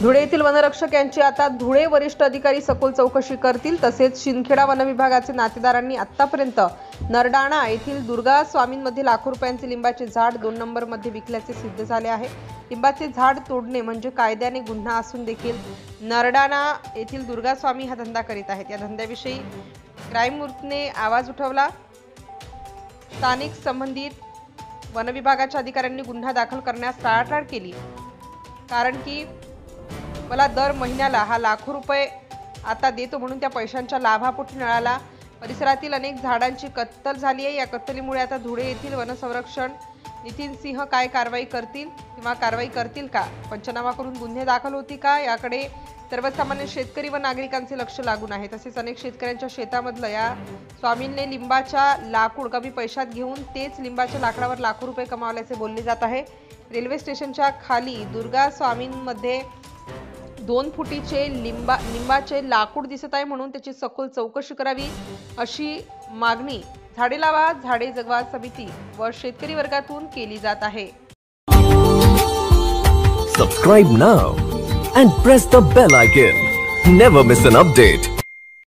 धुळे येथील वनरक्षक यांची आता धुळे वरिष्ठ अधिकारी सखोल चौकशी करतील। तसेच शिंदखेडा वन विभागाचे नातेदारांनी आतापर्यंत नरडाणा येथील दुर्गा स्वामींमध्ये लाखो रुपयांचे लिंबाचे झाड 2 नंबरमध्ये विकल्याचे सिद्ध झाले आहे। लिंबाचे झाड तोडणे म्हणजे कायद्याने गुन्हा असून देखील नरडाणा येथील दुर्गा स्वामी हा धंदा करीत आहेत। या धंद्याविषयी क्राईम ग्रुपने आवाज उठवला। स्थानिक संबंधित वन विभागाच्या अधिकाऱ्यांनी गुन्हा दाखल करण्यास टाळाटाळ केली, कारण की मला दर महिन्याला हा लाखो रुपये आता देतो म्हणून त्या पैशांच्या लाभापोटी मिळाला। परिसरातील अनेक झाडांची कत्तल झाली आहे। या कत्तलीमुळे आता धुळे येथील वनसंरक्षण नितीन सिंह काय कारवाई करतील किंवा कारवाई करतील का, पंचनामा करून गुन्हे दाखल होतील का, याकडे सर्वसामान्य शेतकरी व नागरिकांचे लक्ष लागून आहे। तसेच अनेक शेतकऱ्यांच्या शेतामधलं या स्वामींनी लिंबाच्या लाकूड कमी पैशात घेऊन तेच लिंबाच्या लाकडावर लाखो रुपये कमावल्याचे बोलले जात आहे। रेल्वे स्टेशनच्या खाली दुर्गा स्वामींमध्ये 2 फुटीचे लिंबाचे लाकूड दिसत आहे, म्हणून त्याची सखोल चौकशी करावी अशी मागणी झाडे लावा झाडे जगवा समिती व शेतकरी वर्गातून केली जात आहे। Subscribe now and press the bell icon. Never miss an update.